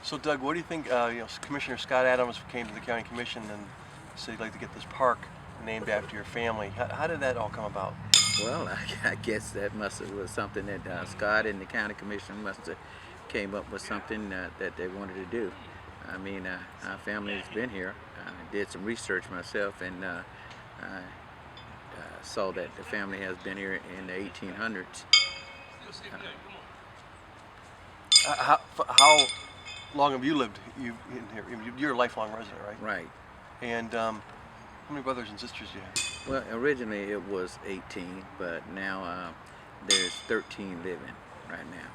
So Doug, what do you think, Commissioner Scott Adams came to the county commission and said he'd like to get this park named after your family. How did that all come about? Well, I guess that must have was something that Scott and the county commission must have came up with something that they wanted to do. I mean, our family has been here. I did some research myself, and I saw that the family has been here in the 1800s. How long have you lived in here? You're a lifelong resident, right? Right. And how many brothers and sisters do you have? Well, originally it was 18, but now there's 13 living right now.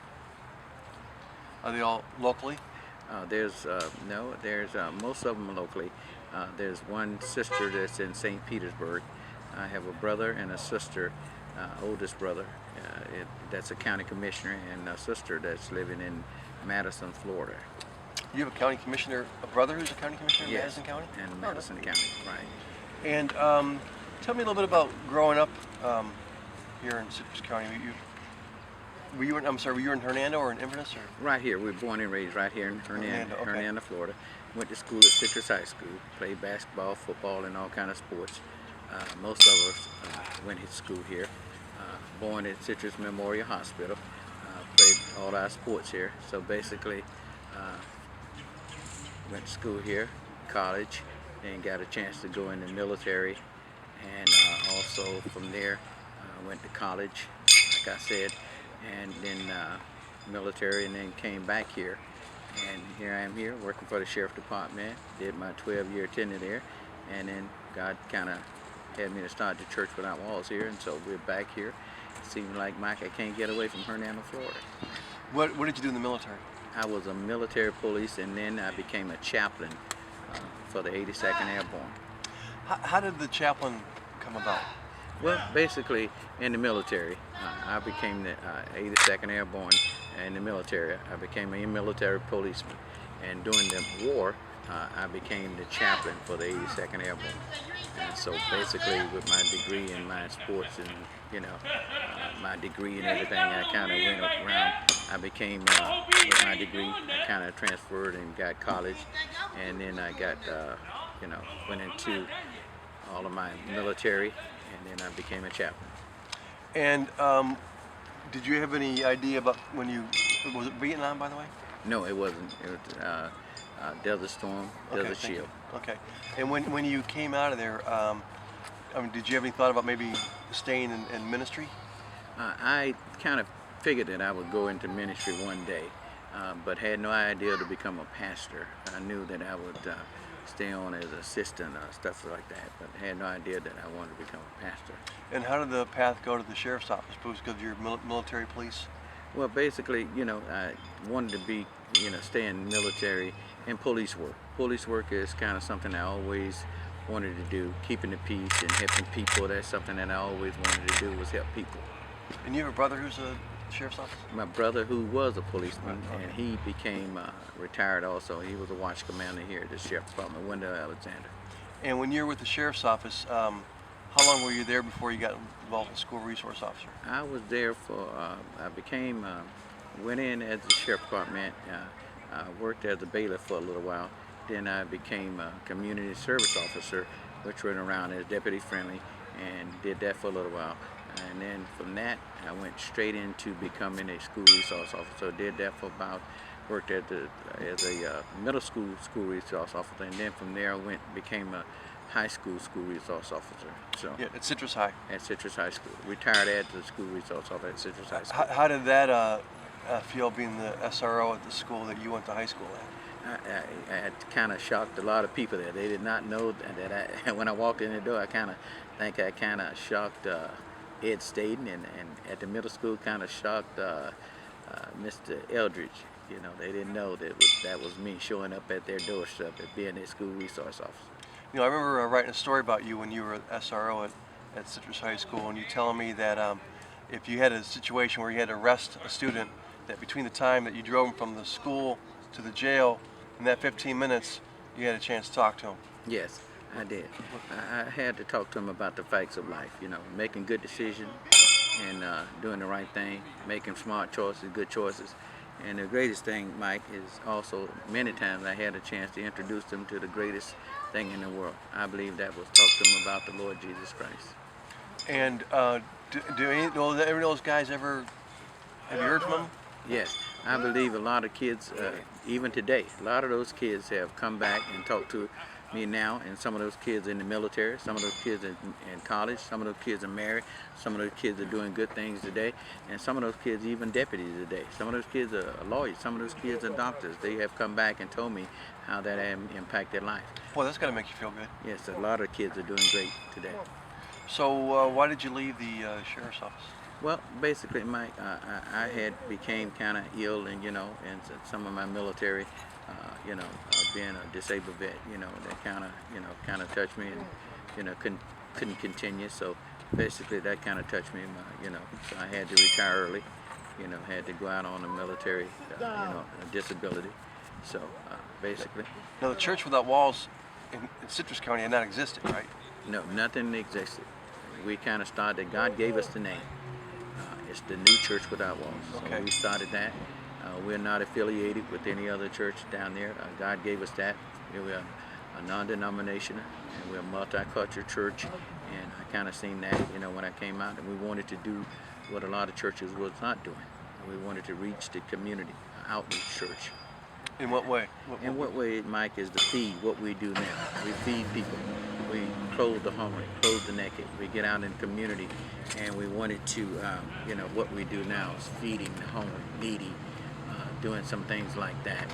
Are they all locally? There's most of them locally. There's one sister that's in St. Petersburg. I have a brother and a sister, oldest brother, that's a county commissioner, and a sister that's living in Madison, Florida. You have a county commissioner, a brother who's a county commissioner in Yes, Madison County? in Madison County, right. And tell me a little bit about growing up here in Citrus County. Were you in Hernando or in Inverness? Or? Right here. We were born and raised right here in Hernando, Okay. Hernando, Florida. Went to school at Citrus High School. Played basketball, football, and all kind of sports. Most of us went to school here. Born at Citrus Memorial Hospital. Played all our sports here. So basically, went to school here, college, and got a chance to go in the military. And also from there, went to college, like I said, and then military, and then came back here. And here I am here working for the Sheriff Department. Did my 12-year tenure there, and then God kind of had me to start the Church Without Walls here, and so we're back here. It seems like, Mike, I can't get away from Hernando, Florida. What did you do in the military? I was a military police, and then I became a chaplain for the 82nd Airborne. How did the chaplain come about? Well, basically, in the military, I became the 82nd Airborne in the military. I became a military policeman, and during the war, I became the chaplain for the 82nd Airborne. And so basically, with my degree in my sports and my degree and everything, I kind of went around. I became with my degree, I kind of transferred and got college, and then I got went into all of my military, and then I became a chaplain. And did you have any idea about was it Vietnam, by the way? No, it wasn't. It was Desert Storm, Desert Okay, thank Shield. you. Okay. And when you came out of there, did you have any thought about maybe staying in ministry? I kind of figured that I would go into ministry one day, but had no idea to become a pastor. I knew that I would stay on as assistant or stuff like that, but had no idea that I wanted to become a pastor. And how did the path go to the sheriff's office? Because you're military police? Well, basically, I wanted to be, stay in military and police work. Police work is kind of something I always wanted to do, keeping the peace and helping people. That's something that I always wanted to do, was help people. And you have a brother who's a sheriff's officer? My brother, who was a policeman, and he became retired also. He was a watch commander here at the Sheriff's Department, Wendell Alexander. And when you were with the sheriff's office, how long were you there before you got involved in school resource officer? I was there for, I became, went in as the Sheriff's Department, I worked as a bailiff for a little while. Then I became a community service officer, which went around as deputy friendly, and did that for a little while. And then from that, I went straight into becoming a school resource officer. Did that for worked as a middle school resource officer, and then from there I became a high school resource officer. So Yeah, at Citrus High. at Citrus High School. Retired as the school resource officer at Citrus High School. How did that feel, being the SRO at the school that you went to high school at? I had kind of shocked a lot of people there. They did not know that when I walked in the door, I kind of shocked Ed Staten, and at the middle school kind of shocked Mr. Eldridge. They didn't know that was me showing up at their doorstep and being their school resource officer. I remember writing a story about you when you were SRO at Citrus High School, and you telling me that if you had a situation where you had to arrest a student, that between the time that you drove him from the school to the jail, in that 15 minutes, you had a chance to talk to him. Yes, I did. I had to talk to him about the facts of life, making good decisions and doing the right thing, making smart choices, good choices, And the greatest thing, Mike, is also many times I had a chance to introduce them to the greatest thing in the world. I believe that was talk to them about the Lord Jesus Christ. And do any of those guys ever, have you heard from them? Yes, I believe a lot of kids, even today, a lot of those kids have come back and talked to me now, and some of those kids in the military, some of those kids in college, some of those kids are married, some of those kids are doing good things today, and some of those kids even deputies today. Some of those kids are lawyers, some of those kids are doctors. They have come back and told me how that impacted life. Boy, that's got to make you feel good. Yes, a lot of kids are doing great today. So why did you leave the sheriff's office? Well, basically, Mike, I had became kind of ill, and and some of my military, being a disabled vet, that kind of touched me, and couldn't continue. So basically, that kind of touched me, So I had to retire early, had to go out on a military, disability. So basically, Now, the Church Without Walls in Citrus County had not existed, right? no, nothing existed. We kind of started. God gave us the name. It's the New Church Without Walls. Okay. So we started that. We're not affiliated with any other church down there. God gave us that. We're a non-denominational, and we're a multicultural church. And I kind of seen that, when I came out, and we wanted to do what a lot of churches was not doing. We wanted to reach the community, outreach church. In what way? In what way, Mike, is to feed what we do now. We feed people. We clothe the hungry, clothe the naked. We get out in the community, and we wanted to, what we do now is feeding the hungry, needy, doing some things like that,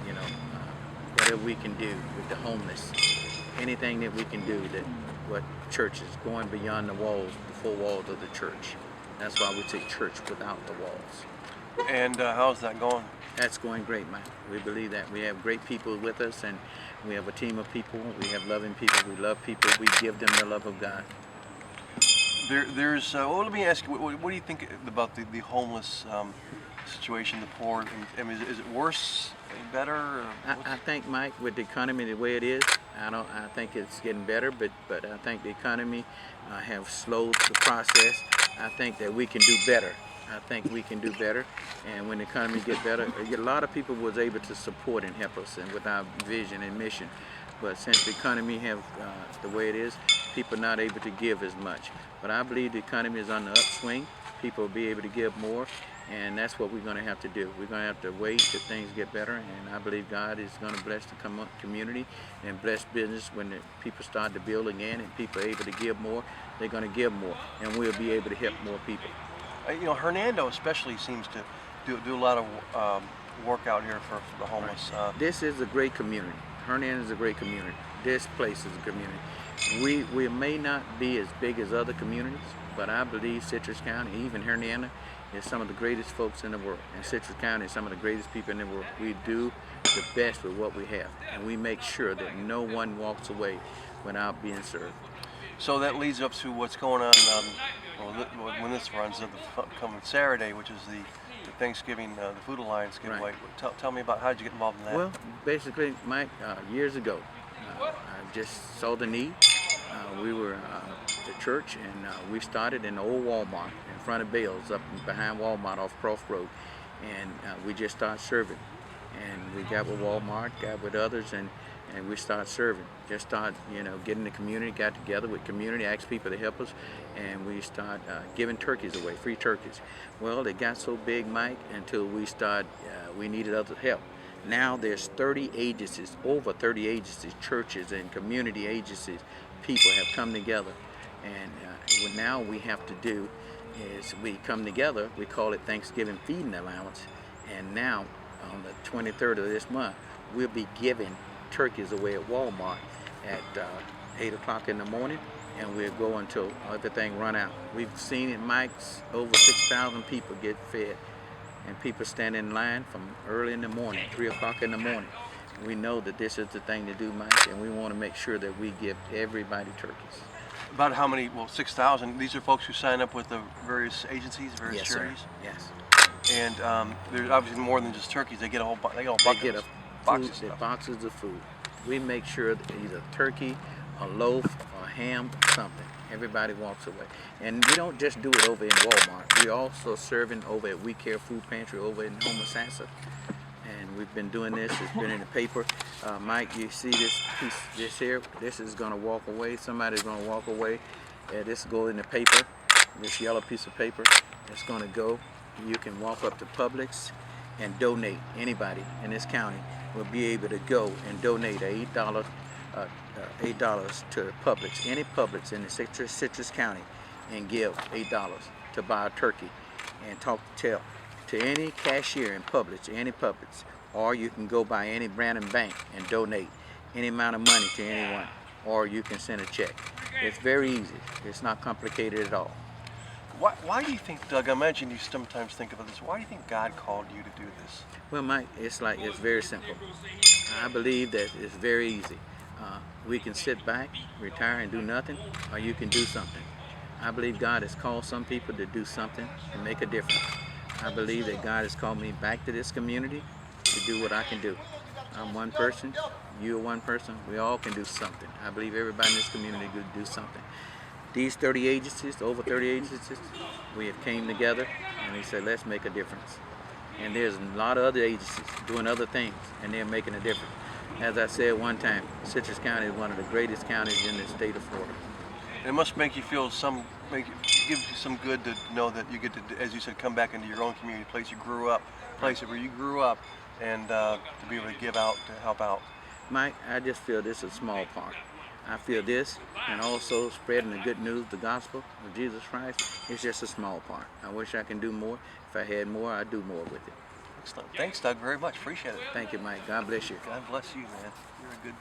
whatever we can do with the homeless. Anything that we can do that what church is going beyond the walls, the four walls of the church. That's why we say church without the walls. And how's that going? That's going great, Mike. We believe that. We have great people with us, and we have a team of people. We have loving people. We love people. We give them the love of God. Well, let me ask you, what do you think about the homeless situation, the poor? I mean, is it worse, better? Or I think, Mike, with the economy the way it is, I think it's getting better, but I think the economy have slowed the process. I think that we can do better. I think we can do better, and when the economy gets better, a lot of people was able to support and help us, and with our vision and mission. But since the economy have the way it is, people are not able to give as much. But I believe the economy is on the upswing. People will be able to give more, and that's what we're going to have to do. We're going to have to wait till things get better, and I believe God is going to bless the community and bless business when the people start to build again and people are able to give more. They're going to give more, and we'll be able to help more people. Hernando especially seems to do a lot of work out here for the homeless. This is a great community. Hernando is a great community. This place is a community. We may not be as big as other communities, but I believe Citrus County, even Hernando, is some of the greatest folks in the world. And Citrus County is some of the greatest people in the world. We do the best with what we have, and we make sure that no one walks away without being served. So that leads up to what's going on when this runs, coming Saturday, which is the Thanksgiving, the Food Alliance giveaway. Right. Tell me about how did you get involved in that? Well, basically, Mike, years ago, I just saw the need. We were the church, and we started in the old Walmart in front of Bales, up behind Walmart off Croft Road, and we just started serving. And we got with Walmart, got with others, and we started serving. Just started, getting the community, got together with community, asked people to help us, and we started giving turkeys away, free turkeys. Well, it got so big, Mike, until we needed other help. Now there's 30 agencies, over 30 agencies, churches and community agencies, people have come together. And what now we have to do is we come together, we call it Thanksgiving Feeding Allowance, and now on the 23rd of this month, we'll be giving turkeys away at Walmart at 8 o'clock in the morning, and we'll go until everything run out. We've seen it, Mike's over 6,000 people get fed, and people stand in line from early in the morning, 3 o'clock in the morning. We know that this is the thing to do, Mike, and we want to make sure that we give everybody turkeys. About how many? Well, 6,000. These are folks who sign up with the various agencies, various Yes, charities. sir. Yes. And there's obviously more than just turkeys. They get a whole They get a boxes of food. We make sure that either turkey, a loaf, or ham, something. Everybody walks away. And we don't just do it over in Walmart. We're also serving over at We Care Food Pantry over in Homosassa. We've been doing this. It's been in the paper. Mike, you see this piece, this here? This is going to walk away. Somebody's going to walk away. This go in the paper. This yellow piece of paper. It's going to go. You can walk up to Publix and donate. Anybody in this county will be able to go and donate $8 to Publix. Any Publix in the Citrus County, and give $8 to buy a turkey, and tell to any cashier in Publix, any Publix, or you can go by any Brandon bank and donate any amount of money to anyone, or you can send a check. It's very easy. It's not complicated at all. Why do you think, Doug, I imagine you sometimes think about this, why do you think God called you to do this? Well, Mike, it's very simple. I believe that it's very easy. We can sit back, retire and do nothing, or you can do something. I believe God has called some people to do something and make a difference. I believe that God has called me back to this community to do what I can do. I'm one person, you're one person, we all can do something. I believe everybody in this community could do something. These 30 agencies, over 30 agencies, we have came together and we said, let's make a difference. And there's a lot of other agencies doing other things, and they're making a difference. As I said one time, Citrus County is one of the greatest counties in the state of Florida. It must make you feel give you some good to know that you get to, as you said, come back into your own community, place you grew up, place where you grew up, and to be able to give out, to help out. Mike, I just feel this is a small part. I feel this, and also spreading the good news, the gospel of Jesus Christ, is just a small part. I wish I can do more. If I had more, I'd do more with it. Excellent. Thanks, Doug, very much. Appreciate it. Thank you, Mike. God bless you. God bless you, man. You're a good